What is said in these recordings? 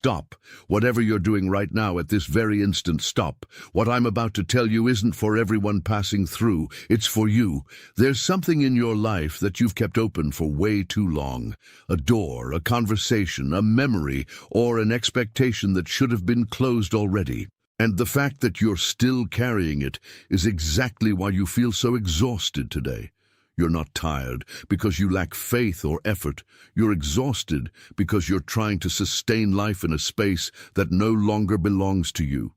stop. Whatever you're doing right now at this very instant, stop. What I'm about to tell you isn't for everyone passing through. It's for you. There's something in your life that you've kept open for way too long. A door, a conversation, a memory, or an expectation that should have been closed already. And the fact that you're still carrying it is exactly why you feel so exhausted today. You're not tired because you lack faith or effort. You're exhausted because you're trying to sustain life in a space that no longer belongs to you.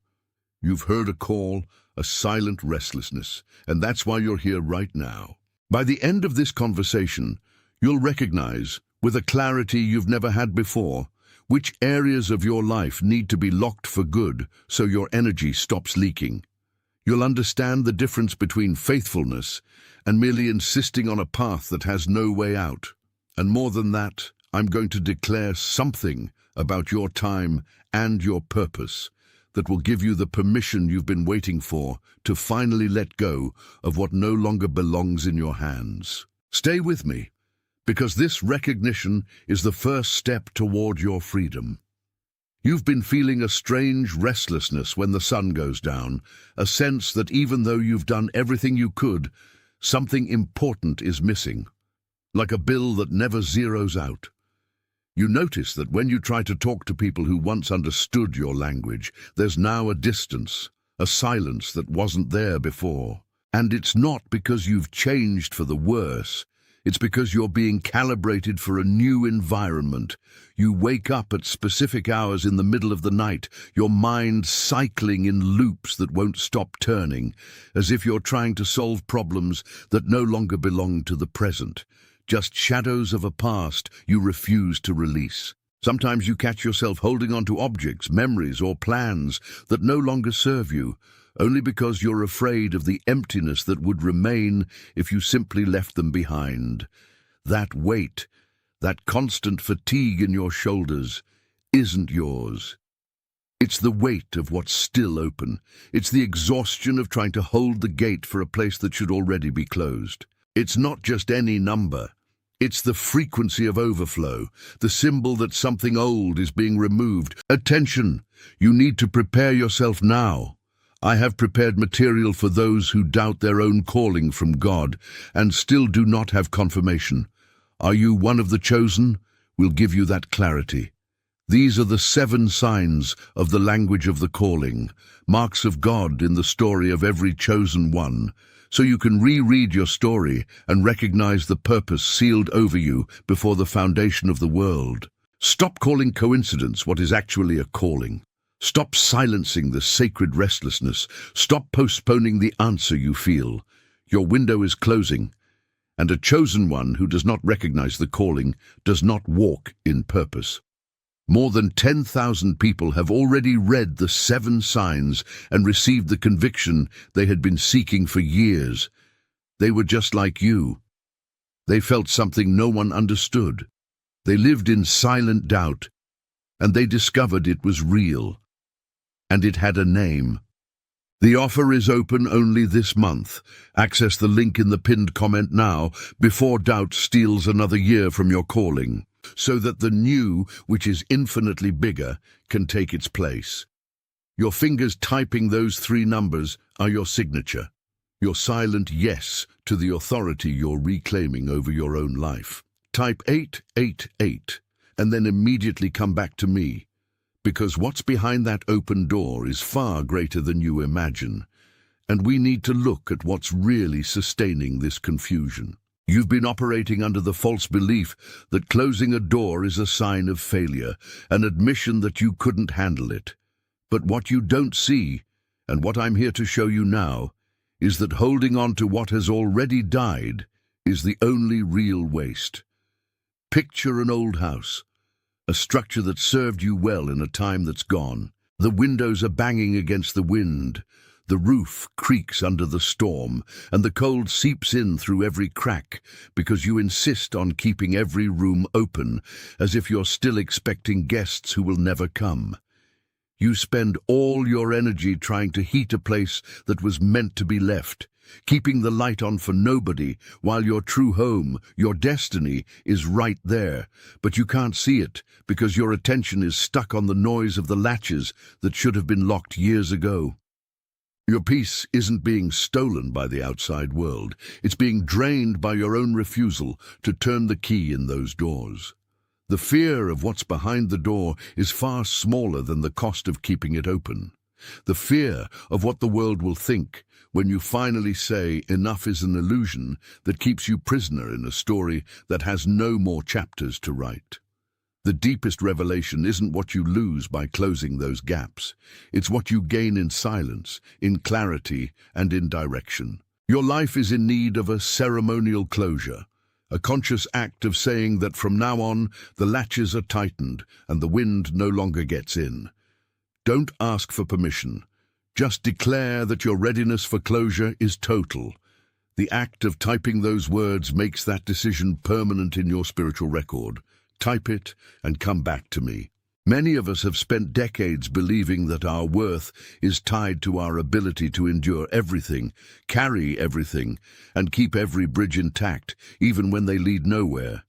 You've heard a call, a silent restlessness, and that's why you're here right now. By the end of this conversation, you'll recognize, with a clarity you've never had before, which areas of your life need to be locked for good so your energy stops leaking. You'll understand the difference between faithfulness and merely insisting on a path that has no way out. And more than that, I'm going to declare something about your time and your purpose that will give you the permission you've been waiting for to finally let go of what no longer belongs in your hands. Stay with me, because this recognition is the first step toward your freedom. You've been feeling a strange restlessness when the sun goes down, a sense that even though you've done everything you could, something important is missing, like a bill that never zeroes out. You notice that when you try to talk to people who once understood your language, there's now a distance, a silence that wasn't there before. And it's not because you've changed for the worse. It's because you're being calibrated for a new environment. You wake up at specific hours in the middle of the night, your mind cycling in loops that won't stop turning, as if you're trying to solve problems that no longer belong to the present, just shadows of a past you refuse to release. Sometimes you catch yourself holding on to objects, memories, or plans that no longer serve you, only because you're afraid of the emptiness that would remain if you simply left them behind. That weight, that constant fatigue in your shoulders, isn't yours. It's the weight of what's still open. It's the exhaustion of trying to hold the gate for a place that should already be closed. It's not just any number. It's the frequency of overflow, the symbol that something old is being removed. Attention! You need to prepare yourself now. I have prepared material for those who doubt their own calling from God and still do not have confirmation. Are you one of the chosen? We'll give you that clarity. These are the 7 signs of the language of the calling, marks of God in the story of every chosen one, so you can reread your story and recognize the purpose sealed over you before the foundation of the world. Stop calling coincidence what is actually a calling. Stop silencing the sacred restlessness. Stop postponing the answer you feel. Your window is closing, and a chosen one who does not recognize the calling does not walk in purpose. More than 10,000 people have already read the 7 signs and received the conviction they had been seeking for years. They were just like you. They felt something no one understood. They lived in silent doubt, and they discovered it was real. And it had a name. The offer is open only this month. Access the link in the pinned comment now, before doubt steals another year from your calling, so that the new, which is infinitely bigger, can take its place. Your fingers typing those 3 numbers are your signature, your silent yes to the authority you're reclaiming over your own life. Type 888 and then immediately come back to me. Because what's behind that open door is far greater than you imagine, and we need to look at what's really sustaining this confusion. You've been operating under the false belief that closing a door is a sign of failure, an admission that you couldn't handle it. But what you don't see, and what I'm here to show you now, is that holding on to what has already died is the only real waste. Picture an old house. A structure that served you well in a time that's gone. The windows are banging against the wind, the roof creaks under the storm, and the cold seeps in through every crack because you insist on keeping every room open, as if you're still expecting guests who will never come. You spend all your energy trying to heat a place that was meant to be left. keeping the light on for nobody, while your true home, your destiny, is right there. But you can't see it, because your attention is stuck on the noise of the latches that should have been locked years ago. Your peace isn't being stolen by the outside world. It's being drained by your own refusal to turn the key in those doors. The fear of what's behind the door is far smaller than the cost of keeping it open. The fear of what the world will think when you finally say enough is an illusion that keeps you prisoner in a story that has no more chapters to write. The deepest revelation isn't what you lose by closing those gaps. It's what you gain in silence, in clarity, and in direction. Your life is in need of a ceremonial closure, a conscious act of saying that from now on the latches are tightened and the wind no longer gets in. Don't ask for permission. Just declare that your readiness for closure is total. The act of typing those words makes that decision permanent in your spiritual record. Type it and come back to me. Many of us have spent decades believing that our worth is tied to our ability to endure everything, carry everything, and keep every bridge intact, even when they lead nowhere.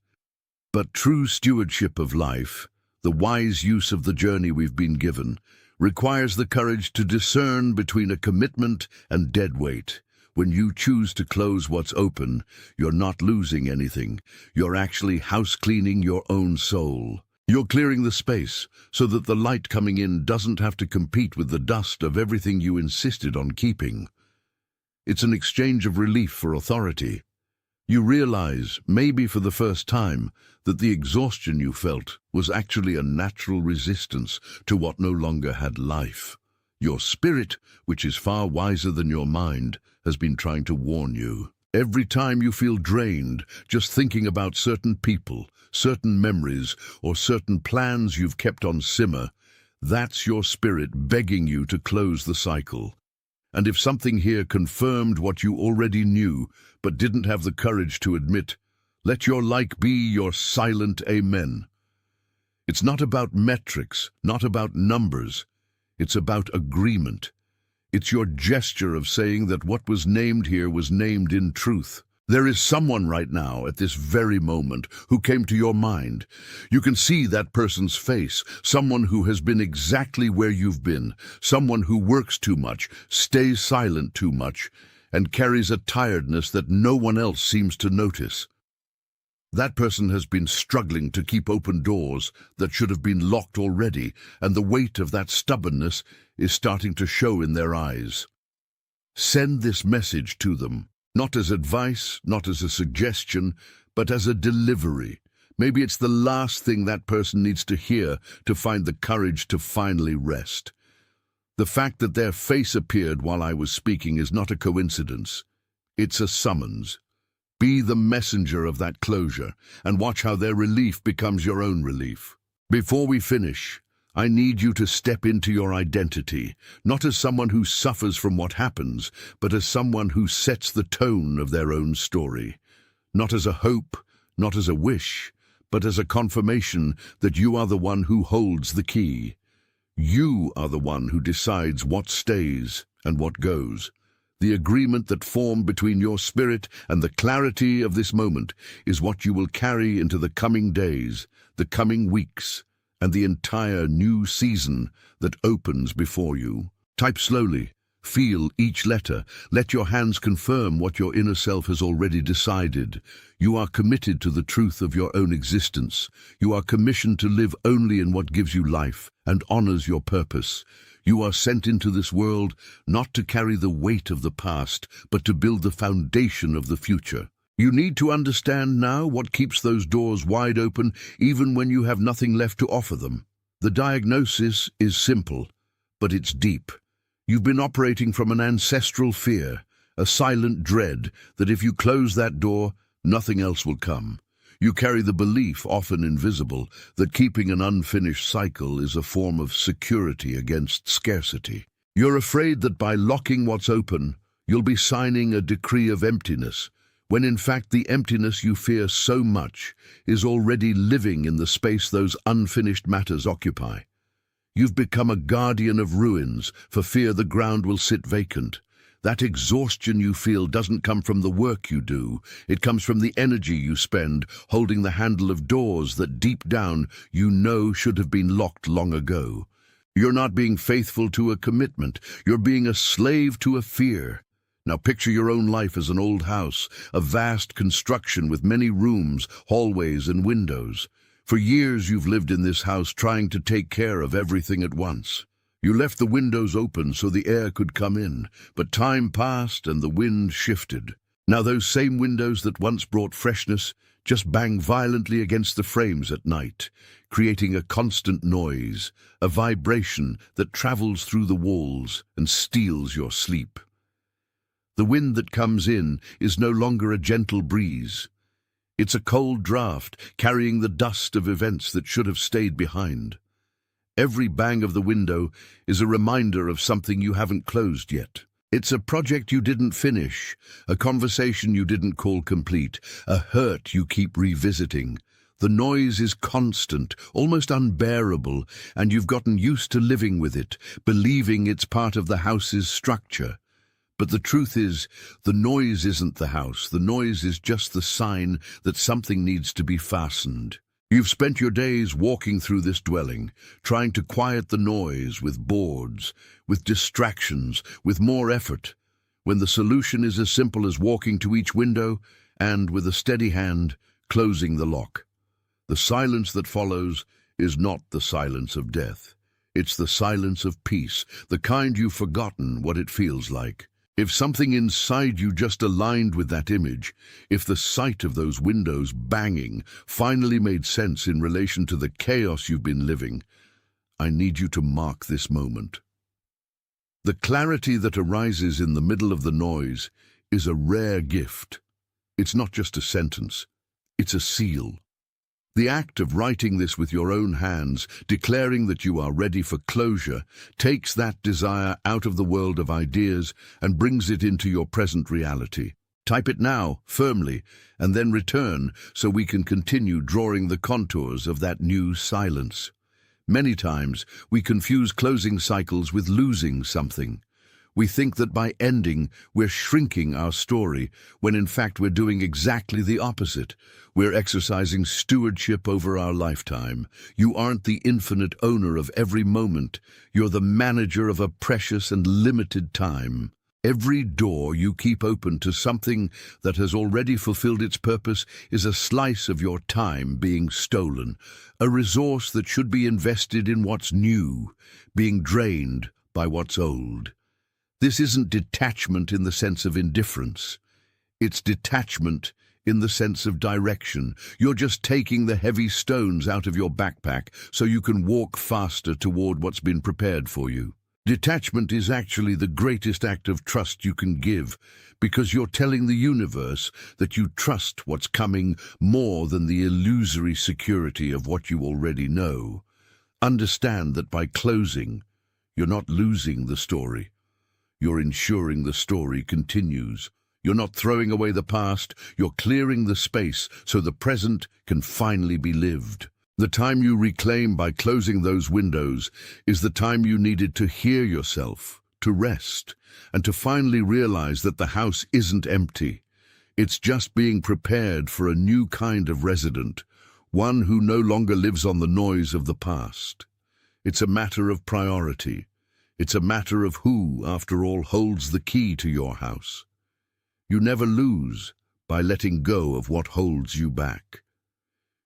But true stewardship of life, the wise use of the journey we've been given, requires the courage to discern between a commitment and dead weight. When you choose to close what's open, you're not losing anything. You're actually house-cleaning your own soul. You're clearing the space so that the light coming in doesn't have to compete with the dust of everything you insisted on keeping. It's an exchange of relief for authority. You realize, maybe for the first time, that the exhaustion you felt was actually a natural resistance to what no longer had life. Your spirit, which is far wiser than your mind, has been trying to warn you. Every time you feel drained, just thinking about certain people, certain memories, or certain plans you've kept on simmer, that's your spirit begging you to close the cycle. And if something here confirmed what you already knew, but didn't have the courage to admit, let your like be your silent amen. It's not about metrics, not about numbers. It's about agreement. It's your gesture of saying that what was named here was named in truth. There is someone right now, at this very moment, who came to your mind. You can see that person's face, someone who has been exactly where you've been, someone who works too much, stays silent too much, and carries a tiredness that no one else seems to notice. That person has been struggling to keep open doors that should have been locked already, and the weight of that stubbornness is starting to show in their eyes. Send this message to them, not as advice, not as a suggestion, but as a delivery. Maybe it's the last thing that person needs to hear to find the courage to finally rest. The fact that their face appeared while I was speaking is not a coincidence. It's a summons. Be the messenger of that closure, and watch how their relief becomes your own relief. Before we finish, I need you to step into your identity, not as someone who suffers from what happens, but as someone who sets the tone of their own story. Not as a hope, not as a wish, but as a confirmation that you are the one who holds the key. You are the one who decides what stays and what goes. The agreement that formed between your spirit and the clarity of this moment is what you will carry into the coming days, the coming weeks, and the entire new season that opens before you. Type slowly. Feel each letter. Let your hands confirm what your inner self has already decided. You are committed to the truth of your own existence. You are commissioned to live only in what gives you life and honors your purpose. You are sent into this world not to carry the weight of the past, but to build the foundation of the future. You need to understand now what keeps those doors wide open even when you have nothing left to offer them. The diagnosis is simple, but it's deep. You've been operating from an ancestral fear, a silent dread that if you close that door, nothing else will come. You carry the belief, often invisible, that keeping an unfinished cycle is a form of security against scarcity. You're afraid that by locking what's open, you'll be signing a decree of emptiness, when in fact the emptiness you fear so much is already living in the space those unfinished matters occupy. You've become a guardian of ruins for fear the ground will sit vacant. That exhaustion you feel doesn't come from the work you do. It comes from the energy you spend holding the handle of doors that deep down you know should have been locked long ago. You're not being faithful to a commitment. You're being a slave to a fear. Now picture your own life as an old house, a vast construction with many rooms, hallways, and windows. For years you've lived in this house trying to take care of everything at once. You left the windows open so the air could come in, but time passed and the wind shifted. Now those same windows that once brought freshness just bang violently against the frames at night, creating a constant noise, a vibration that travels through the walls and steals your sleep. The wind that comes in is no longer a gentle breeze. It's a cold draft carrying the dust of events that should have stayed behind. Every bang of the window is a reminder of something you haven't closed yet. It's a project you didn't finish, a conversation you didn't call complete, a hurt you keep revisiting. The noise is constant, almost unbearable, and you've gotten used to living with it, believing it's part of the house's structure. But the truth is, the noise isn't the house. The noise is just the sign that something needs to be fastened. You've spent your days walking through this dwelling, trying to quiet the noise with boards, with distractions, with more effort, when the solution is as simple as walking to each window and, with a steady hand, closing the lock. The silence that follows is not the silence of death. It's the silence of peace, the kind you've forgotten what it feels like. If something inside you just aligned with that image, if the sight of those windows banging finally made sense in relation to the chaos you've been living, I need you to mark this moment. The clarity that arises in the middle of the noise is a rare gift. It's not just a sentence, it's a seal. The act of writing this with your own hands, declaring that you are ready for closure, takes that desire out of the world of ideas and brings it into your present reality. Type it now, firmly, and then return so we can continue drawing the contours of that new silence. Many times, we confuse closing cycles with losing something. We think that by ending, we're shrinking our story, when in fact we're doing exactly the opposite. We're exercising stewardship over our lifetime. You aren't the infinite owner of every moment. You're the manager of a precious and limited time. Every door you keep open to something that has already fulfilled its purpose is a slice of your time being stolen, a resource that should be invested in what's new, being drained by what's old. This isn't detachment in the sense of indifference. It's detachment in the sense of direction. You're just taking the heavy stones out of your backpack so you can walk faster toward what's been prepared for you. Detachment is actually the greatest act of trust you can give, because you're telling the universe that you trust what's coming more than the illusory security of what you already know. Understand that by closing, you're not losing the story. You're ensuring the story continues. You're not throwing away the past, you're clearing the space so the present can finally be lived. The time you reclaim by closing those windows is the time you needed to hear yourself, to rest, and to finally realize that the house isn't empty. It's just being prepared for a new kind of resident, one who no longer lives on the noise of the past. It's a matter of priority. It's a matter of who, after all, holds the key to your house. You never lose by letting go of what holds you back.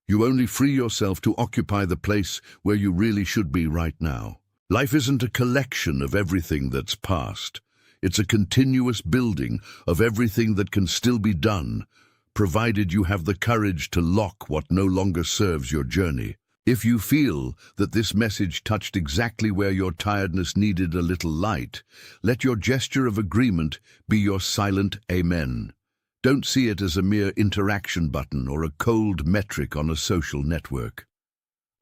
You only free yourself to occupy the place where you really should be right now. Life isn't a collection of everything that's past. It's a continuous building of everything that can still be done, provided you have the courage to lock what no longer serves your journey. If you feel that this message touched exactly where your tiredness needed a little light, let your gesture of agreement be your silent amen. Don't see it as a mere interaction button or a cold metric on a social network.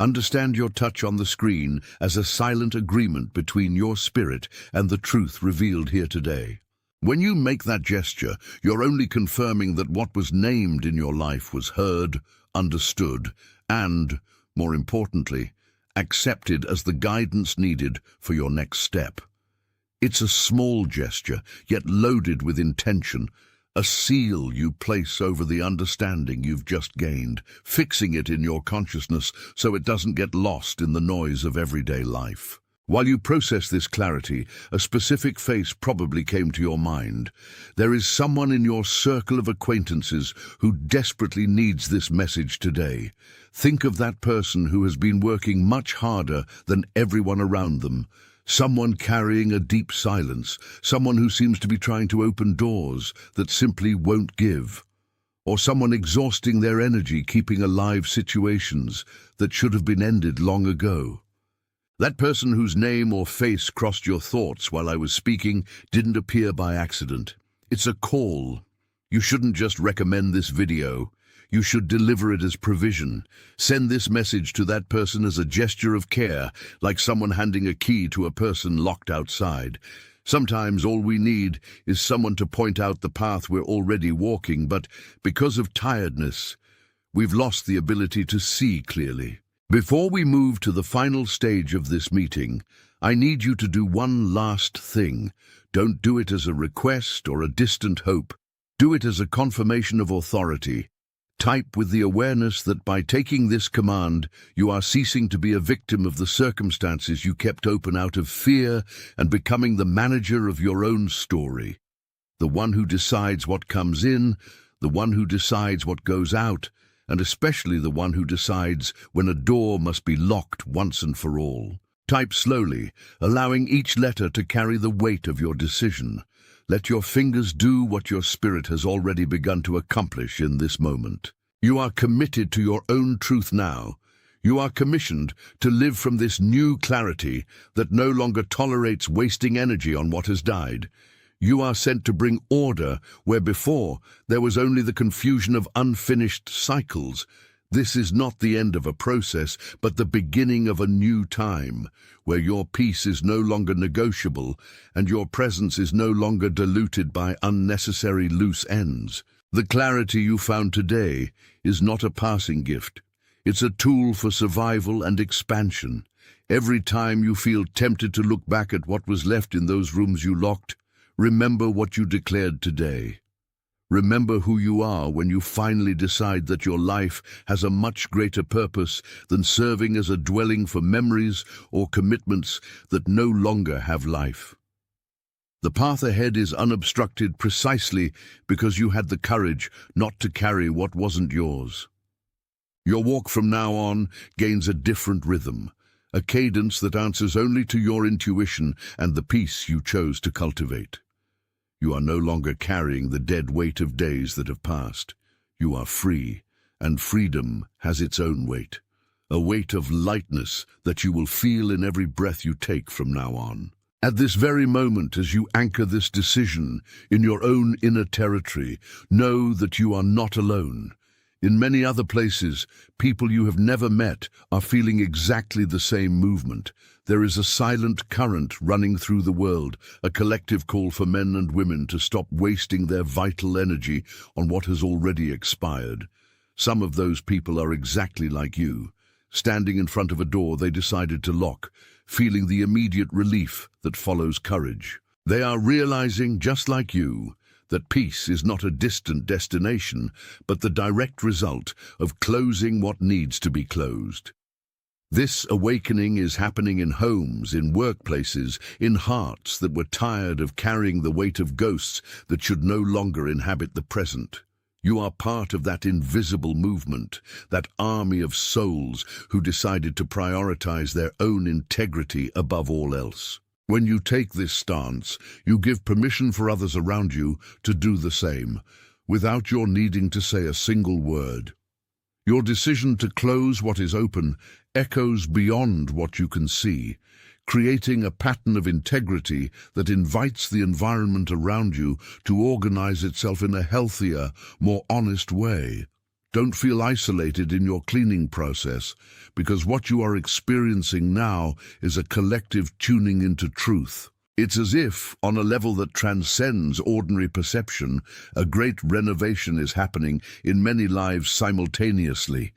Understand your touch on the screen as a silent agreement between your spirit and the truth revealed here today. When you make that gesture, you're only confirming that what was named in your life was heard, understood, and, more importantly, accepted as the guidance needed for your next step. It's a small gesture, yet loaded with intention, a seal you place over the understanding you've just gained, fixing it in your consciousness so it doesn't get lost in the noise of everyday life. While you process this clarity, a specific face probably came to your mind. There is someone in your circle of acquaintances who desperately needs this message today. Think of that person who has been working much harder than everyone around them. Someone carrying a deep silence, someone who seems to be trying to open doors that simply won't give. Or someone exhausting their energy keeping alive situations that should have been ended long ago. That person whose name or face crossed your thoughts while I was speaking didn't appear by accident. It's a call. You shouldn't just recommend this video. You should deliver it as provision. Send this message to that person as a gesture of care, like someone handing a key to a person locked outside. Sometimes all we need is someone to point out the path we're already walking, but because of tiredness, we've lost the ability to see clearly. Before we move to the final stage of this meeting, I need you to do one last thing. Don't do it as a request or a distant hope. Do it as a confirmation of authority. Type with the awareness that by taking this command, you are ceasing to be a victim of the circumstances you kept open out of fear and becoming the manager of your own story. The one who decides what comes in, the one who decides what goes out, and especially the one who decides when a door must be locked once and for all. Type slowly, allowing each letter to carry the weight of your decision. Let your fingers do what your spirit has already begun to accomplish in this moment. You are committed to your own truth now. You are commissioned to live from this new clarity that no longer tolerates wasting energy on what has died. You are sent to bring order where before there was only the confusion of unfinished cycles. This is not the end of a process, but the beginning of a new time, where your peace is no longer negotiable and your presence is no longer diluted by unnecessary loose ends. The clarity you found today is not a passing gift. It's a tool for survival and expansion. Every time you feel tempted to look back at what was left in those rooms you locked, remember what you declared today. Remember who you are when you finally decide that your life has a much greater purpose than serving as a dwelling for memories or commitments that no longer have life. The path ahead is unobstructed precisely because you had the courage not to carry what wasn't yours. Your walk from now on gains a different rhythm, a cadence that answers only to your intuition and the peace you chose to cultivate. You are no longer carrying the dead weight of days that have passed. You are free, and freedom has its own weight, a weight of lightness that you will feel in every breath you take from now on. At this very moment, as you anchor this decision in your own inner territory, know that you are not alone. In many other places, people you have never met are feeling exactly the same movement. There is a silent current running through the world, a collective call for men and women to stop wasting their vital energy on what has already expired. Some of those people are exactly like you, standing in front of a door they decided to lock, feeling the immediate relief that follows courage. They are realizing, just like you, that peace is not a distant destination, but the direct result of closing what needs to be closed. This awakening is happening in homes, in workplaces, in hearts that were tired of carrying the weight of ghosts that should no longer inhabit the present. You are part of that invisible movement, that army of souls who decided to prioritize their own integrity above all else. When you take this stance, you give permission for others around you to do the same, without your needing to say a single word. Your decision to close what is open echoes beyond what you can see, creating a pattern of integrity that invites the environment around you to organize itself in a healthier, more honest way. Don't feel isolated in your cleaning process, because what you are experiencing now is a collective tuning into truth. It's as if, on a level that transcends ordinary perception, a great renovation is happening in many lives simultaneously.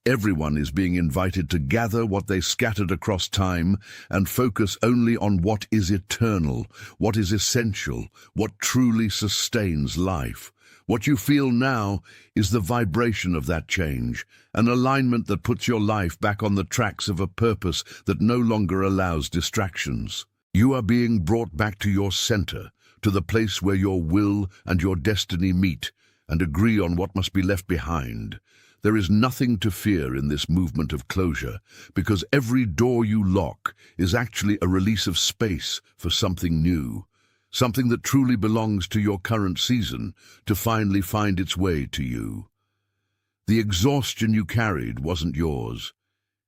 Everyone is being invited to gather what they scattered across time and focus only on what is eternal, what is essential, what truly sustains life. What you feel now is the vibration of that change, an alignment that puts your life back on the tracks of a purpose that no longer allows distractions. You are being brought back to your center, to the place where your will and your destiny meet and agree on what must be left behind. There is nothing to fear in this movement of closure, because every door you lock is actually a release of space for something new, something that truly belongs to your current season, to finally find its way to you. The exhaustion you carried wasn't yours.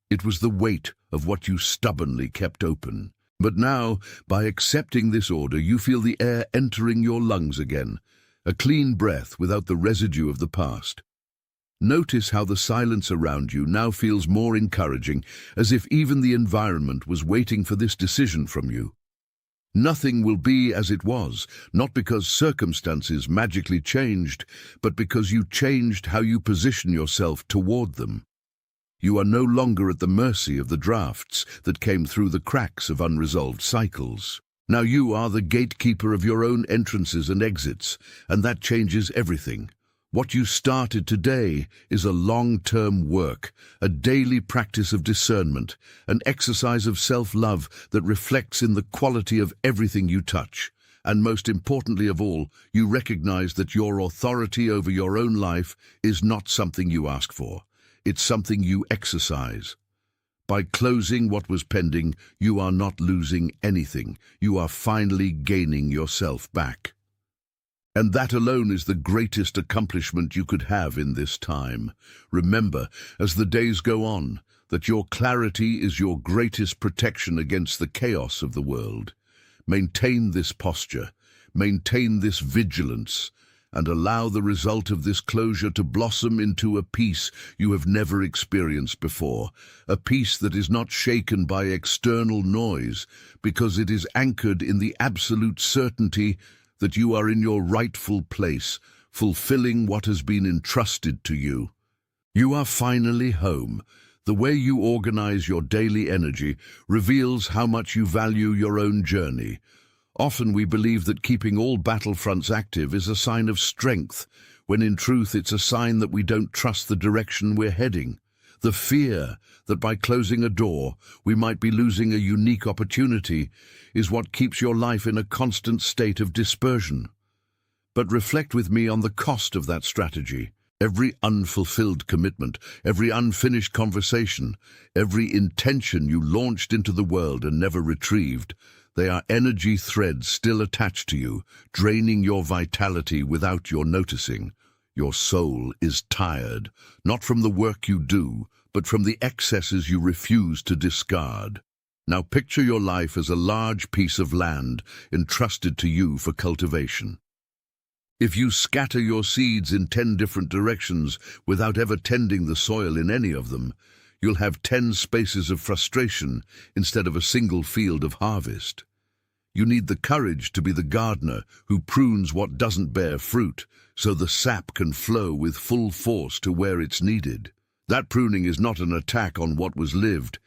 It was the weight of what you stubbornly kept open. But now, by accepting this order, you feel the air entering your lungs again, a clean breath without the residue of the past. Notice how the silence around you now feels more encouraging, as if even the environment was waiting for this decision from you. Nothing will be as it was, not because circumstances magically changed, but because you changed how you position yourself toward them. You are no longer at the mercy of the drafts that came through the cracks of unresolved cycles. Now you are the gatekeeper of your own entrances and exits, and that changes everything. What you started today is a long-term work, a daily practice of discernment, an exercise of self-love that reflects in the quality of everything you touch. And most importantly of all, you recognize that your authority over your own life is not something you ask for. It's something you exercise. By closing what was pending, you are not losing anything. You are finally gaining yourself back. And that alone is the greatest accomplishment you could have in this time. Remember, as the days go on, that your clarity is your greatest protection against the chaos of the world. Maintain this posture, maintain this vigilance, and allow the result of this closure to blossom into a peace you have never experienced before, a peace that is not shaken by external noise, because it is anchored in the absolute certainty that you are in your rightful place, fulfilling what has been entrusted to you. You are finally home. The way you organize your daily energy reveals how much you value your own journey. Often we believe that keeping all battlefronts active is a sign of strength, when in truth it's a sign that we don't trust the direction we're heading. The fear that by closing a door we might be losing a unique opportunity is what keeps your life in a constant state of dispersion. But reflect with me on the cost of that strategy. Every unfulfilled commitment, every unfinished conversation, every intention you launched into the world and never retrieved, they are energy threads still attached to you, draining your vitality without your noticing. Your soul is tired, not from the work you do, but from the excesses you refuse to discard. Now picture your life as a large piece of land entrusted to you for cultivation. If you scatter your seeds in 10 different directions without ever tending the soil in any of them, you'll have 10 spaces of frustration instead of a single field of harvest. You need the courage to be the gardener who prunes what doesn't bear fruit, so the sap can flow with full force to where it's needed. That pruning is not an attack on what was lived,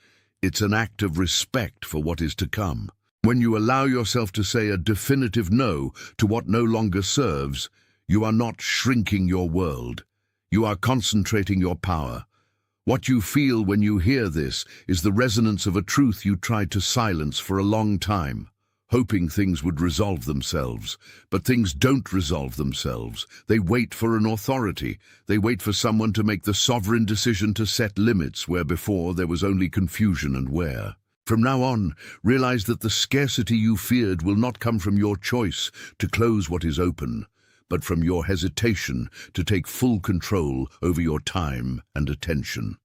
it's an act of respect for what is to come. When you allow yourself to say a definitive no to what no longer serves, you are not shrinking your world. You are concentrating your power. What you feel when you hear this is the resonance of a truth you tried to silence for a long time, hoping things would resolve themselves. But things don't resolve themselves. They wait for an authority. They wait for someone to make the sovereign decision to set limits where before there was only confusion and wear. From now on, realize that the scarcity you feared will not come from your choice to close what is open, but from your hesitation to take full control over your time and attention.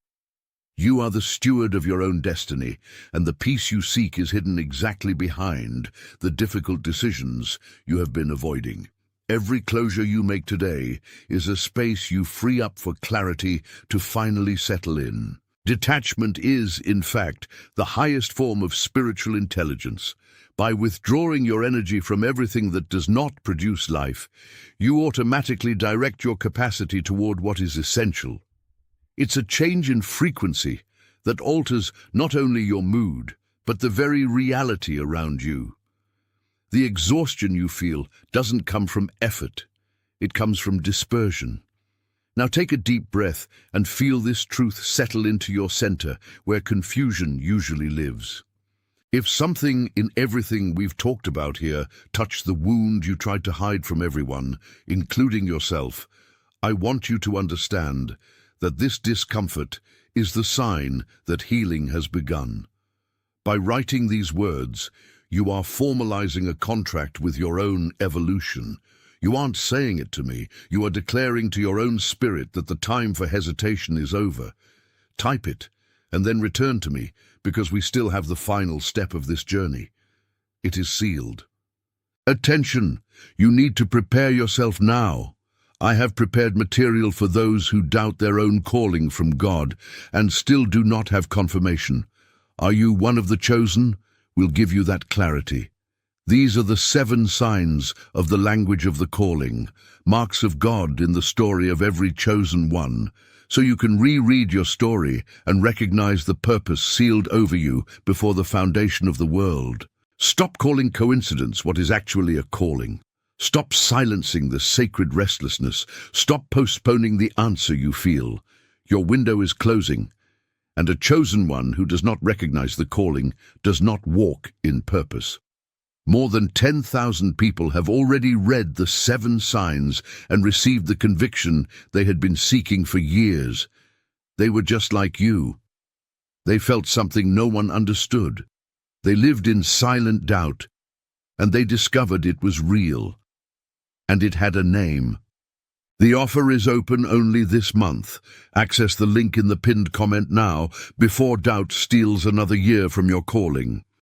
You are the steward of your own destiny, and the peace you seek is hidden exactly behind the difficult decisions you have been avoiding. Every closure you make today is a space you free up for clarity to finally settle in. Detachment is, in fact, the highest form of spiritual intelligence. By withdrawing your energy from everything that does not produce life, you automatically direct your capacity toward what is essential. It's a change in frequency that alters not only your mood, but the very reality around you. The exhaustion you feel doesn't come from effort. It comes from dispersion. Now take a deep breath and feel this truth settle into your center, where confusion usually lives. If something in everything we've talked about here touched the wound you tried to hide from everyone, including yourself, I want you to understand that this discomfort is the sign that healing has begun. By writing these words, you are formalizing a contract with your own evolution. You aren't saying it to me, you are declaring to your own spirit that the time for hesitation is over. Type it, and then return to me, because we still have the final step of this journey. It is sealed. Attention! You need to prepare yourself now. I have prepared material for those who doubt their own calling from God and still do not have confirmation. Are you one of the chosen? We'll give you that clarity. These are the 7 signs of the language of the calling, marks of God in the story of every chosen one, so you can reread your story and recognize the purpose sealed over you before the foundation of the world. Stop calling coincidence what is actually a calling. Stop silencing the sacred restlessness. Stop postponing the answer you feel. Your window is closing, and a chosen one who does not recognize the calling does not walk in purpose. More than 10,000 people have already read the 7 signs and received the conviction they had been seeking for years. They were just like you. They felt something no one understood. They lived in silent doubt, and they discovered it was real. And it had a name. The offer is open only this month. Access the link in the pinned comment now, before doubt steals another year from your calling.